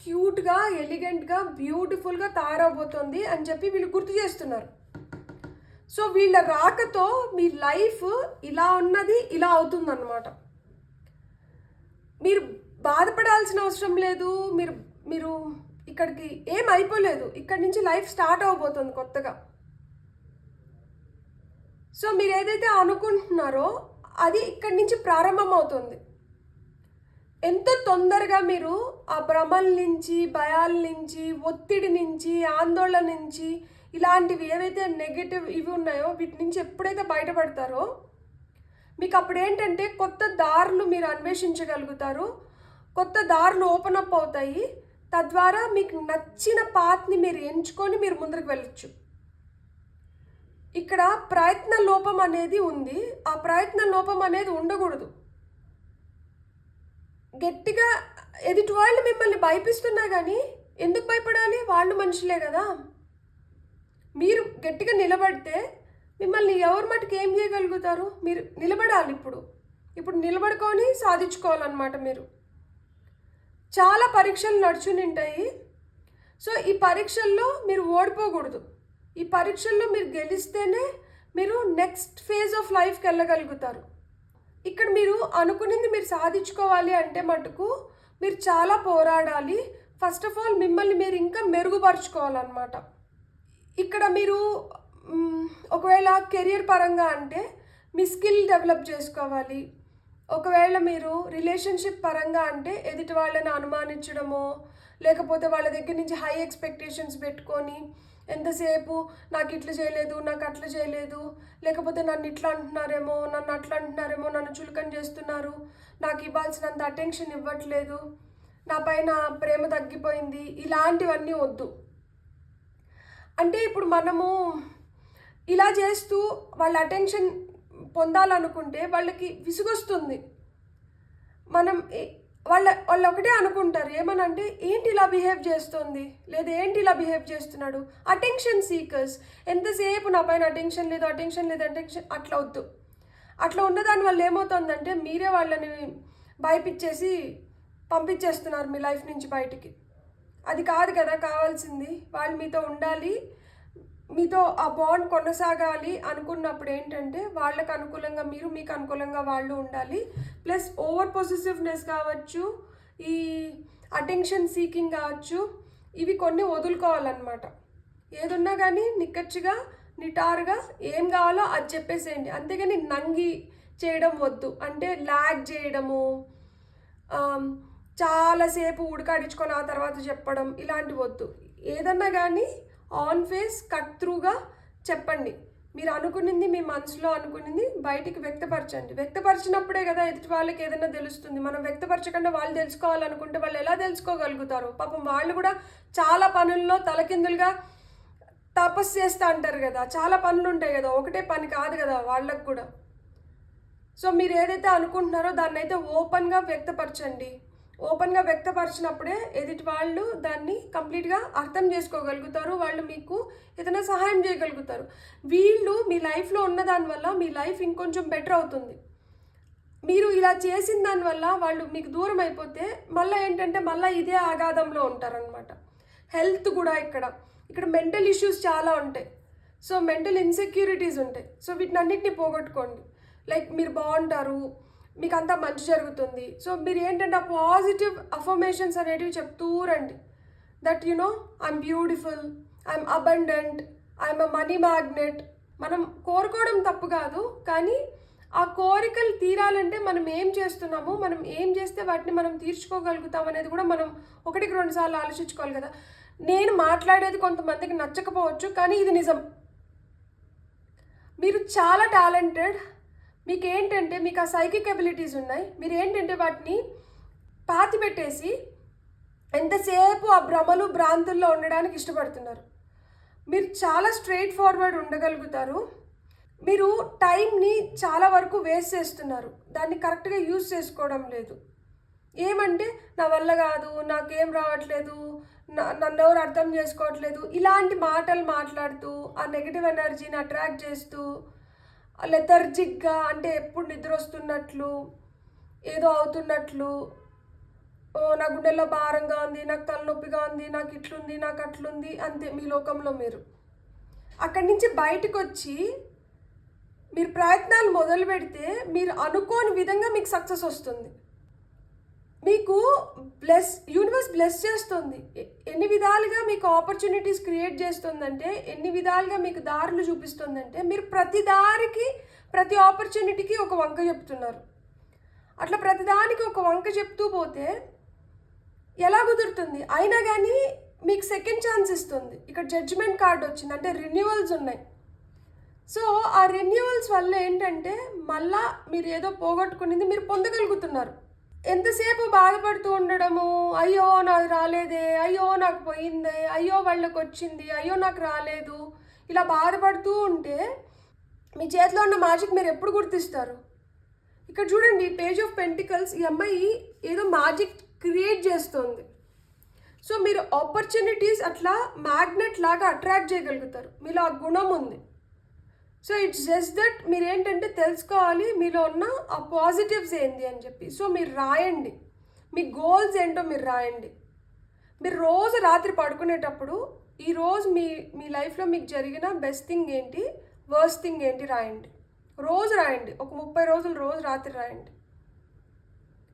క్యూట్గా, ఎలిగెంట్గా, బ్యూటిఫుల్గా తయారవబోతుంది అని చెప్పి వీళ్ళు గుర్తు చేస్తున్నారు. సో వీళ్ళ రాకతో మీ లైఫ్ ఇలా ఉన్నది ఇలా అవుతుందన్నమాట. మీరు బాధపడాల్సిన అవసరం లేదు. మీరు ఇక్కడికి ఏం అయిపోలేదు. ఇక్కడి నుంచి లైఫ్ స్టార్ట్ అవబోతుంది కొత్తగా. సో మీరు ఏదైతే అనుకుంటున్నారో అది ఇక్కడి నుంచి ప్రారంభం అవుతుంది. ఎంత తొందరగా మీరు ఆ భ్రమల నుంచి, భయాల నుంచి, ఒత్తిడి నుంచి, ఆందోళన నుంచి, ఇలాంటివి ఏవైతే నెగటివ్ ఇవి ఉన్నాయో వీటి నుంచి ఎప్పుడైతే బయటపడతారో మీకు అప్పుడు ఏంటంటే కొత్త దారులు మీరు అన్వేషించగలుగుతారు. కొత్త దారులు ఓపెన్ అప్ అవుతాయి. తద్వారా మీకు నచ్చిన పాత్ని మీరు ఎంచుకొని మీరు ముందుకు వెళ్ళొచ్చు. ఇక్కడ ప్రయత్న లోపం అనేది ఉంది. ఆ ప్రయత్న లోపం అనేది ఉండకూడదు. గట్టిగా ఎదుటి వాళ్ళు మిమ్మల్ని భయపిస్తున్నా కానీ ఎందుకు భయపడాలి? వాళ్ళు మనుషులే కదా. మీరు గట్టిగా నిలబడితే మిమ్మల్ని ఎవరి మటుకు ఏం చేయగలుగుతారు? మీరు నిలబడాలి. ఇప్పుడు ఇప్పుడు నిలబడుకొని సాధించుకోవాలన్నమాట మీరు. చాలా పరీక్షలు నడుచునింటాయి. సో ఈ పరీక్షల్లో మీరు ఓడిపోకూడదు. ఈ పరీక్షల్లో మీరు గెలిస్తేనే మీరు నెక్స్ట్ ఫేజ్ ఆఫ్ లైఫ్కి వెళ్ళగలుగుతారు. ఇక్కడ మీరు అనుకునేది మీరు సాధించుకోవాలి అంటే మటుకు మీరు చాలా పోరాడాలి. ఫస్ట్ ఆఫ్ ఆల్ మిమ్మల్ని మీరు ఇంకా మెరుగుపరుచుకోవాలన్నమాట. ఇక్కడ మీరు ఒకవేళ కెరియర్ పరంగా అంటే మీ స్కిల్ డెవలప్ చేసుకోవాలి. ఒకవేళ మీరు రిలేషన్షిప్ పరంగా అంటే ఎదుటి వాళ్ళని అనుమానించడమో లేకపోతే వాళ్ళ దగ్గర నుంచి హై ఎక్స్పెక్టేషన్స్ పెట్టుకొని ఎంతసేపు నాకు ఇట్లా చేయలేదు, నాకు అట్లా చేయలేదు, లేకపోతే నన్ను ఇట్లా అంటున్నారేమో, నన్ను అట్లా అంటున్నారేమో, నన్ను చులకన చేస్తున్నారు, నాకు ఇవ్వాల్సినంత అటెన్షన్ ఇవ్వట్లేదు, నా పైన ప్రేమ తగ్గిపోయింది, ఇలాంటివన్నీ వద్దు. అంటే ఇప్పుడు మనము ఇలా చేస్తూ వాళ్ళ అటెన్షన్ పొందాలనుకుంటే వాళ్ళకి విసుగొస్తుంది. వాళ్ళు ఒకటే అనుకుంటారు, ఏమనంటే ఏంటి ఇలా బిహేవ్ చేస్తుంది, లేదా ఏంటి ఇలా బిహేవ్ చేస్తున్నాడు. Attention seekers. ఎంతసేపు నా పైన అటెన్షన్ లేదు, అటెన్షన్ లేదు, అటెన్షన్. అట్లా వద్దు. అట్లా ఉన్నదాని వల్ల ఏమవుతుందంటే మీరే వాళ్ళని భయపిచ్చేసి పంపించేస్తున్నారు మీ లైఫ్ నుంచి బయటికి. అది కాదు కదా కావాల్సింది. వాళ్ళు మీతో ఉండాలి, మీతో ఆ బాండ్ కొనసాగాలి అనుకున్నప్పుడు ఏంటంటే వాళ్ళకు అనుకూలంగా మీరు, మీకు అనుకూలంగా వాళ్ళు ఉండాలి. ప్లస్ ఓవర్ పొసెసివ్నెస్ కావచ్చు, ఈ అటెన్షన్ సీకింగ్ కావచ్చు, ఇవి కొన్ని వదులుకోవాలన్నమాట. ఏదున్నా కానీ నిక్కచ్చిగా నిటారుగా ఏం కావాలో అది చెప్పేసేయండి. అంతేగాని నంగి చేయడం వద్దు. అంటే ల్యాగ్ చేయడము, చాలాసేపు ఉడకాడించుకొని ఆ తర్వాత చెప్పడం, ఇలాంటివి వద్దు. ఏదన్నా కానీ ఆన్ ఫేస్ కట్ త్రూగా చెప్పండి. మీరు అనుకునింది, మీ మనసులో అనుకునింది బయటికి వ్యక్తపరచండి. వ్యక్తపరిచినప్పుడే కదా ఎదుటి వాళ్ళకి ఏదైనా తెలుస్తుంది. మనం వ్యక్తపరచకుండా వాళ్ళు తెలుసుకోవాలనుకుంటే వాళ్ళు ఎలా తెలుసుకోగలుగుతారు? పాపం వాళ్ళు కూడా చాలా పనుల్లో తలకిందులుగా తపస్సు చేస్తూ అంటారు కదా, చాలా పనులు ఉంటాయి కదా, ఒకటే పని కాదు కదా వాళ్ళకు కూడా. సో మీరు ఏదైతే అనుకుంటున్నారో దాన్ని అయితే ఓపెన్గా వ్యక్తపరచండి. ఓపెన్గా వ్యక్తపరిచినప్పుడే ఎదుటి వాళ్ళు దాన్ని కంప్లీట్గా అర్థం చేసుకోగలుగుతారు. వాళ్ళు మీకు ఏదైనా సహాయం చేయగలుగుతారు. వీళ్ళు మీ లైఫ్లో ఉన్న దానివల్ల మీ లైఫ్ ఇంకొంచెం బెటర్ అవుతుంది. మీరు ఇలా చేసిన దానివల్ల వాళ్ళు మీకు దూరం అయిపోతే మళ్ళీ ఏంటంటే మళ్ళీ ఇదే ఆఘాతంలో ఉంటారనమాట. హెల్త్ కూడా ఇక్కడ మెంటల్ ఇష్యూస్ చాలా ఉంటాయి. సో మెంటల్ ఇన్సెక్యూరిటీస్ ఉంటాయి. సో వీటినన్నిటిని పోగొట్టుకోండి. లైక్ మీరు బాగుంటారు, మీకు అంతా మంచి జరుగుతుంది. సో మీరు ఏంటంటే ఆ పాజిటివ్ అఫర్మేషన్స్ అనేటివి చెప్తూ రండి. That I'm beautiful, I'm abundant, I'm a money magnet. మనం కోరుకోవడం తప్పు కాదు, కానీ ఆ కోరికలు తీరాలంటే మనం ఏం చేస్తున్నాము, మనం ఏం చేస్తే వాటిని మనం తీర్చుకోగలుగుతాం అనేది కూడా మనం 1-2 సార్లు ఆలోచించుకోవాలి కదా. నేను మాట్లాడేది కొంతమందికి నచ్చకపోవచ్చు, కానీ ఇది నిజం. మీరు చాలా టాలెంటెడ్. మీకు ఏంటంటే మీకు ఆ సైకిక్ ఎబిలిటీస్ ఉన్నాయి. మీరు ఏంటంటే వాటిని పాతి పెట్టేసి ఎంతసేపు ఆ భ్రమలు భ్రాంతుల్లో ఉండడానికి ఇష్టపడుతున్నారు. మీరు చాలా స్ట్రైట్ ఫార్వర్డ్ ఉండగలుగుతారు. మీరు టైంని చాలా వరకు వేస్ట్ చేస్తున్నారు, దాన్ని కరెక్ట్గా యూజ్ చేసుకోవడం లేదు. ఏమంటే నా వల్ల కాదు, నాకేం రావట్లేదు, నన్ను ఎవరు అర్థం చేసుకోవట్లేదు, ఇలాంటి మాటలు మాట్లాడుతూ ఆ నెగిటివ్ ఎనర్జీని అట్రాక్ట్ చేస్తూ లెథర్జిక్గా, అంటే ఎప్పుడు నిద్ర వస్తున్నట్లు, ఏదో అవుతున్నట్లు, నా గుండెల్లో భారంగా ఉంది, నాకు తలనొప్పిగా ఉంది, నాకు ఇట్లుంది, నాకు అట్లుంది, అంతే మీ లోకంలో మీరు. అక్కడి నుంచి బయటకు వచ్చి మీరు ప్రయత్నాలు మొదలు పెడితే మీరు అనుకోని విధంగా మీకు సక్సెస్ వస్తుంది. మీకు యూనివర్స్ బ్లెస్ చేస్తుంది. ఎన్ని విధాలుగా మీకు ఆపర్చునిటీస్ క్రియేట్ చేస్తుందంటే, ఎన్ని విధాలుగా మీకు దారులు చూపిస్తుందంటే, మీరు ప్రతి దారికి, ప్రతి ఆపర్చునిటీకి ఒక వంక చెప్తున్నారు. అట్లా ప్రతిదానికి ఒక వంక చెప్తూ పోతే ఎలా కుదురుతుంది? అయినా కానీ మీకు సెకండ్ ఛాన్స్ ఇస్తుంది. ఇక్కడ జడ్జిమెంట్ కార్డ్ వచ్చింది, అంటే రెన్యువల్స్ ఉన్నాయి. సో ఆ రెన్యువల్స్ వల్ల ఏంటంటే మళ్ళా మీరు ఏదో పోగొట్టుకునేది మీరు పొందగలుగుతున్నారు. ఎంతసేపు బాధపడుతూ ఉండడము, అయ్యో నాకు రాలేదే, అయ్యో నాకు పోయిందే, అయ్యో వాళ్ళకి వచ్చింది, అయ్యో నాకు రాలేదు, ఇలా బాధపడుతూ ఉంటే మీ చేతిలో ఉన్న మ్యాజిక్ మీరు ఎప్పుడు గుర్తిస్తారు? ఇక్కడ చూడండి, పేజ్ ఆఫ్ పెంటికల్స్. ఈ అమ్మాయి ఏదో మ్యాజిక్ క్రియేట్ చేస్తుంది. సో మీరు ఆపర్చునిటీస్ అట్లా మ్యాగ్నెట్ లాగా అట్రాక్ట్ చేయగలుగుతారు. మీలో ఆ గుణం ఉంది. సో ఇట్స్ జస్ట్ దట్ మీరు ఏంటంటే తెలుసుకోవాలి మీలో ఉన్న ఆ పాజిటివ్స్ ఏంటి అని చెప్పి. సో మీరు రాయండి, మీ గోల్స్ ఏంటో మీరు రాయండి. మీరు రోజు రాత్రి పడుకునేటప్పుడు ఈరోజు మీ లైఫ్లో మీకు జరిగిన బెస్ట్ థింగ్ ఏంటి, వర్స్ట్ థింగ్ ఏంటి రాయండి. రోజు రాయండి, ఒక 30 రోజులు రోజు రాత్రి రాయండి.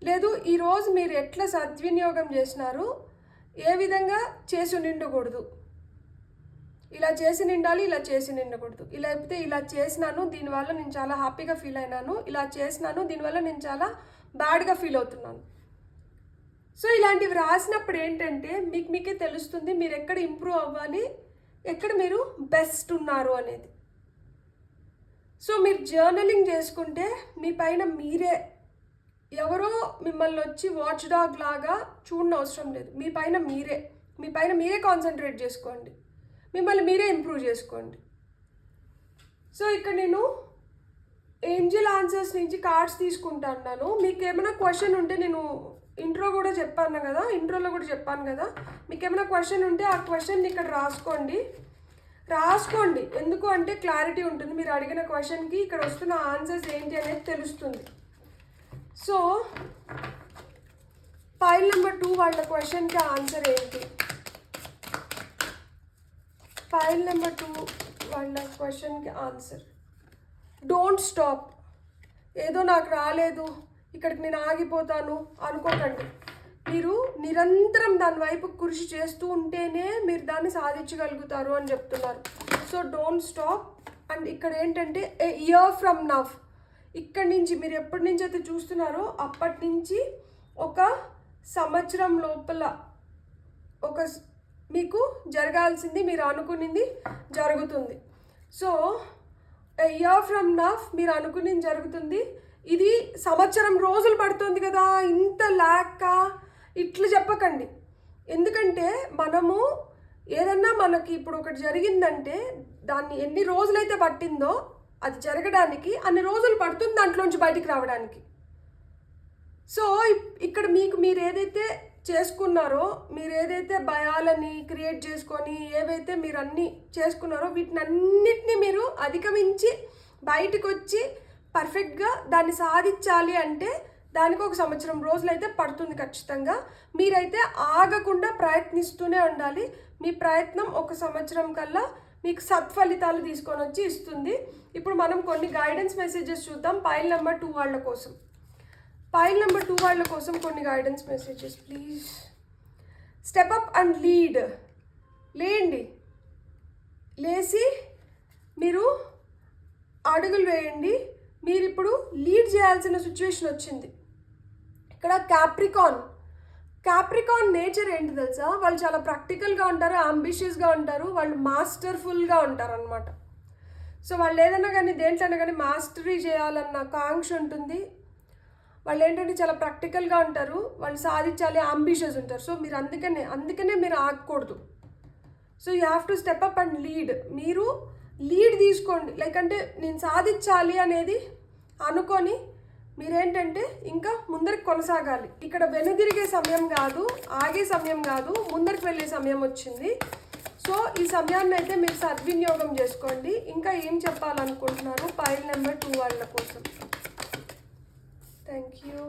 లేదు ఈరోజు మీరు ఎట్లా సద్వినియోగం చేసినారు, ఏ విధంగా చేసి నిండకూడదు, ఇలా చేసి నిండాలి, ఇలా చేసి నిండకూడదు, ఇలా అయితే ఇలా చేసినాను దీనివల్ల నేను చాలా హ్యాపీగా ఫీల్ అయినాను, ఇలా చేసినాను దీనివల్ల నేను చాలా బ్యాడ్గా ఫీల్ అవుతున్నాను. సో ఇలాంటివి రాసినప్పుడు ఏంటంటే మీకే తెలుస్తుంది మీరు ఎక్కడ ఇంప్రూవ్ అవ్వాలి, ఎక్కడ మీరు బెస్ట్ ఉన్నారు అనేది. సో మీరు జర్నలింగ్ చేసుకుంటే మీ పైన మీరే, ఎవరో మిమ్మల్ని వచ్చి వాచ్ డాగ్ లాగా చూడని అవసరం లేదు. మీ పైన మీరే కాన్సన్ట్రేట్ చేసుకోండి, మిమ్మల్ని మీరే ఇంప్రూవ్ చేసుకోండి. సో ఇక్కడ నేను ఏంజల్ ఆన్సర్స్ నుంచి కార్డ్స్ తీసుకుంటాను. మీకు ఏమైనా క్వశ్చన్ ఉంటే, నేను ఇంట్రోలో కూడా చెప్పాను కదా, మీకు ఏమైనా క్వశ్చన్ ఉంటే ఆ క్వశ్చన్ ఇక్కడ రాసుకోండి. ఎందుకు అంటే క్లారిటీ ఉంటుంది, మీరు అడిగిన క్వశ్చన్కి ఇక్కడ వస్తున్న ఆన్సర్స్ ఏంటి అనేది తెలుస్తుంది. సో పైల్ నెంబర్ 2 వాళ్ళ క్వశ్చన్కి ఆన్సర్ ఏంటి? పైల్ నెంబర్ 2 వాళ్ళ క్వశ్చన్కి ఆన్సర్, డోంట్ స్టాప్. ఏదో నాకు రాలేదు, ఇక్కడికి నేను ఆగిపోతాను అనుకోకండి. మీరు నిరంతరం దాని వైపు కృషి చేస్తూ ఉంటేనే మీరు దాన్ని సాధించగలుగుతారు అని చెప్తున్నారు. So don't stop. అండ్ ఇక్కడ ఏంటంటే ఏ ఇయర్ ఫ్రమ్ నవ్, ఇక్కడి నుంచి మీరు ఎప్పటి నుంచి అయితే చూస్తున్నారో అప్పటి నుంచి ఒక సంవత్సరం లోపల మీకు జరగాల్సింది, మీరు అనుకునింది జరుగుతుంది. So A year from now మీరు అనుకునింది జరుగుతుంది. ఇది సంవత్సరం రోజులు పడుతుంది కదా, ఇంత లాక్క ఇట్లా చెప్పకండి. ఎందుకంటే మనము ఏదన్నా మనకి ఇప్పుడు ఒకటి జరిగిందంటే దాన్ని ఎన్ని రోజులైతే పట్టిందో అది జరగడానికి అన్ని రోజులు పడుతుంది దాంట్లోంచి బయటికి రావడానికి. సో ఇక్కడ మీరు ఏదైతే చేసుకున్నారో, మీరు ఏదైతే భయాలని క్రియేట్ చేసుకొని ఏవైతే మీరు అన్నీ చేసుకున్నారో వీటినన్నిటినీ మీరు అధిగమించి బయటకు వచ్చి పర్ఫెక్ట్గా దాన్ని సాధించాలి అంటే దానికి ఒక సంవత్సరం రోజులైతే పడుతుంది ఖచ్చితంగా. మీరైతే ఆగకుండా ప్రయత్నిస్తూనే ఉండాలి. మీ ప్రయత్నం ఒక సంవత్సరం కల్లా మీకు సత్ఫలితాలు తీసుకొని వచ్చి ఇస్తుంది. ఇప్పుడు మనం కొన్ని గైడెన్స్ మెసేజెస్ చూద్దాం పైల్ నెంబర్ 2 వాళ్ళ కోసం. పైల్ నెంబర్ 2 వాళ్ళ కోసం కొన్ని guidance messages please. Step up and lead. లేచి మీరు అడుగులు వేయండి. మీరు ఇప్పుడు లీడ్ చేయాల్సిన సిచ్యువేషన్ వచ్చింది. ఇక్కడ క్యాప్రికాన్ నేచర్ ఏంటి తెలుసా, వాళ్ళు చాలా ప్రాక్టికల్గా ఉంటారు, అంబిషియస్గా ఉంటారు, వాళ్ళు మాస్టర్ఫుల్గా ఉంటారు అనమాట. సో వాళ్ళు ఏదైనా కానీ దేంట్లోనే కానీ మాస్టరీ చేయాలన్న కాంక్ష ఉంటుంది. వాళ్ళు ఏంటంటే చాలా ప్రాక్టికల్గా ఉంటారు, వాళ్ళు సాధించాలి, అంబిషియస్ ఉంటారు. సో మీరు అందుకనే మీరు ఆగకూడదు. So you have to step up and lead. మీరు లీడ్ తీసుకోండి. లైక్ అంటే నేను సాధించాలి అనేది అనుకొని మీరేంటంటే ఇంకా ముందరికి కొనసాగాలి. ఇక్కడ వెనుదిరిగే సమయం కాదు, ఆగే సమయం కాదు, ముందరికి వెళ్ళే సమయం వచ్చింది. సో ఈ సమయాన్ని అయితే మీరు సద్వినియోగం చేసుకోండి. ఇంకా ఏం చెప్పాలనుకుంటున్నారు పైల్ నెంబర్ 2 వాళ్ళ కోసం? Thank you.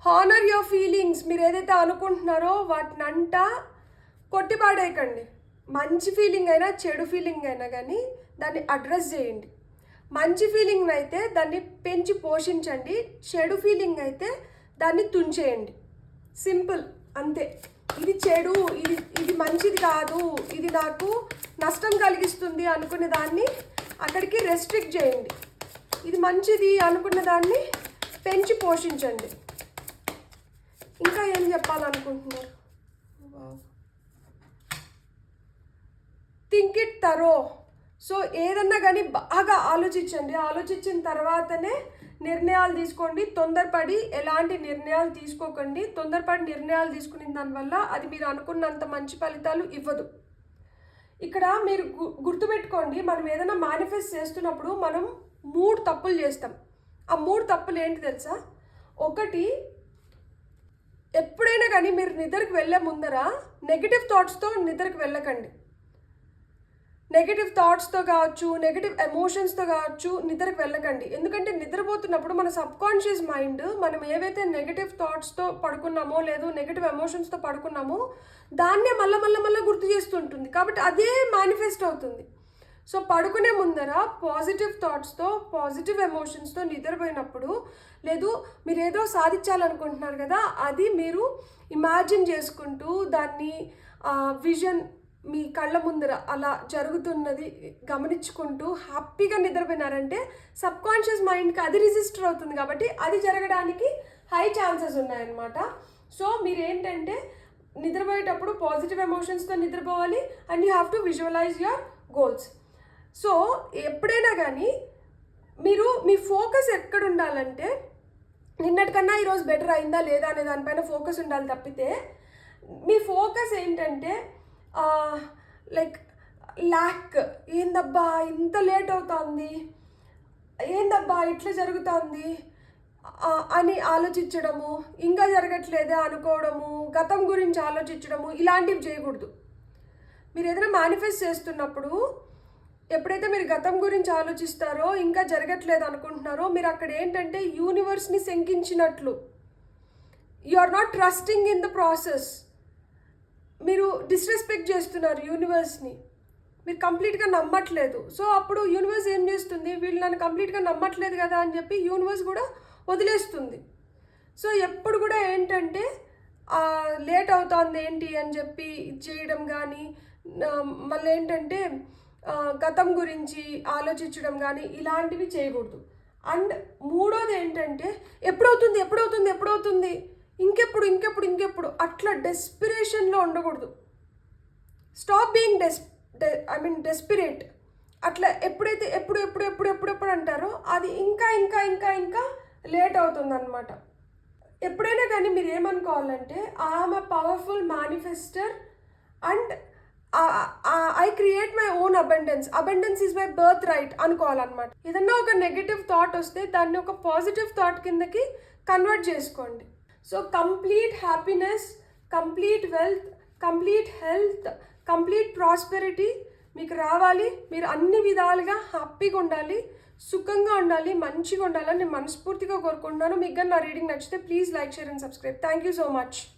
Honour your feelings. మీరు ఏదైతే అనుకుంటున్నారో వాటినంతా కొట్టిపాడేయకండి. మంచి ఫీలింగ్ అయినా చెడు ఫీలింగ్ అయినా కానీ దాన్ని అడ్రస్ చేయండి. మంచి ఫీలింగ్ అయితే దాన్ని పెంచి పోషించండి, చెడు ఫీలింగ్ అయితే దాన్ని తుంచేయండి. సింపుల్, అంతే. ఇది చెడు, ఇది మంచిది కాదు, ఇది నాకు నష్టం కలిగిస్తుంది అనుకునే దాన్ని అక్కడికి రెస్ట్రిక్ట్ చేయండి. ఇది మంచిది అనుకున్న దాన్ని పెంచి పోషించండి. ఇంకా ఏం చెప్పాలనుకుంటున్నారు? Think it thorough. సో ఏదన్నా కానీ బాగా ఆలోచించండి. ఆలోచించిన తర్వాతనే నిర్ణయాలు తీసుకోండి. తొందరపడి ఎలాంటి నిర్ణయాలు తీసుకోకండి. తొందరపడి నిర్ణయాలు తీసుకునే దానివల్ల అది మీరు అనుకున్నంత మంచి ఫలితాలు ఇవ్వదు. ఇక్కడ మీరు గుర్తుపెట్టుకోండి, మనం ఏదైనా మేనిఫెస్ట్ చేస్తున్నప్పుడు మనం 3 తప్పులు చేస్తాం. ఆ 3 తప్పులు ఏంటి తెలుసా? ఒకటి, ఎప్పుడైనా కానీ మీరు నిద్రకు వెళ్ళే ముందర నెగిటివ్ థాట్స్తో నిద్రకు వెళ్ళకండి. నెగిటివ్ థాట్స్తో కావచ్చు, నెగిటివ్ ఎమోషన్స్తో కావచ్చు నిద్రకు వెళ్ళకండి. ఎందుకంటే నిద్రపోతున్నప్పుడు మన సబ్కాన్షియస్ మైండ్ మనం ఏవైతే నెగిటివ్ థాట్స్తో పడుకున్నామో లేదు నెగిటివ్ ఎమోషన్స్తో పడుకున్నామో దాన్నే మళ్ళీ గుర్తు చేస్తుంటుంది. కాబట్టి అదే మేనిఫెస్ట్ అవుతుంది. సో పడుకునే ముందర పాజిటివ్ థాట్స్తో పాజిటివ్ ఎమోషన్స్తో నిద్రపోయినప్పుడు లేదు మీరు ఏదో సాధించాలనుకుంటున్నారు కదా, అది మీరు ఇమాజిన్ చేసుకుంటూ దాన్ని విజన్ మీ కళ్ళ ముందర అలా జరుగుతున్నది గమనించుకుంటూ హ్యాపీగా నిద్రపోయినారంటే సబ్కాన్షియస్ మైండ్కి అది రిజిస్టర్ అవుతుంది. కాబట్టి అది జరగడానికి హై ఛాన్సెస్ ఉన్నాయన్నమాట. సో మీరు ఏంటంటే నిద్రపోయేటప్పుడు పాజిటివ్ ఎమోషన్స్తో నిద్రపోవాలి and you have to visualise your goals. So ఎప్పుడైనా కానీ మీరు మీ ఫోకస్ ఎక్కడ ఉండాలంటే నిన్నటికన్నా ఈరోజు బెటర్ అయిందా లేదా అనే దానిపైన ఫోకస్ ఉండాలి తప్పితే మీ ఫోకస్ ఏంటంటే లైక్ ల్యాక్ ఏందబ్బా ఇంత లేట్ అవుతుంది, ఏందబ్బా ఇట్లా జరుగుతుంది అని ఆలోచించడము, ఇంకా జరగట్లేదే అనుకోవడము, గతం గురించి ఆలోచించడము ఇలాంటివి చేయకూడదు. మీరు ఏదైనా మేనిఫెస్ట్ చేస్తున్నప్పుడు ఎప్పుడైతే మీరు గతం గురించి ఆలోచిస్తారో ఇంకా జరగట్లేదు అనుకుంటున్నారో మీరు అక్కడ ఏంటంటే యూనివర్స్ని శంకించినట్లు. You are not trusting in the process. మీరు డిస్రెస్పెక్ట్ చేస్తున్నారు యూనివర్స్ని, మీరు కంప్లీట్గా నమ్మట్లేదు. సో అప్పుడు యూనివర్స్ ఏం చేస్తుంది, వీళ్ళు నన్ను కంప్లీట్గా నమ్మట్లేదు కదా అని చెప్పి యూనివర్స్ కూడా వదిలేస్తుంది. సో ఎప్పుడు కూడా ఏంటంటే లేట్ అవుతుంది ఏంటి అని చెప్పి చేయడం కానీ మళ్ళీ ఏంటంటే గతం గురించి ఆలోచించడం కానీ ఇలాంటివి చేయకూడదు. అండ్ మూడోది ఏంటంటే ఎప్పుడవుతుంది ఇంకెప్పుడు అట్లా డెస్పిరేషన్లో ఉండకూడదు. Stop being desperate. అట్లా ఎప్పుడైతే ఎప్పుడు అంటారో అది ఇంకా లేట్ అవుతుందన్నమాట. ఎప్పుడైనా కానీ మీరు ఏమనుకోవాలంటే I'm a powerful manifester and I create my own abundance is my birthright అనుకోవాలన్నమాట. ఏదన్నా ఒక నెగిటివ్ థాట్ వస్తే దాన్ని ఒక పాజిటివ్ థాట్ కిందకి కన్వర్ట్ చేసుకోండి. So complete happiness, complete wealth, complete health, complete prosperity మీకు రావాలి. మీరు అన్ని విధాలుగా హ్యాపీగా ఉండాలి, సుఖంగా ఉండాలి, మంచిగా ఉండాలని నేను మనస్ఫూర్తిగా కోరుకుంటున్నాను. మీకు నా రీడింగ్ నచ్చితే please like, share and subscribe. Thank you so much.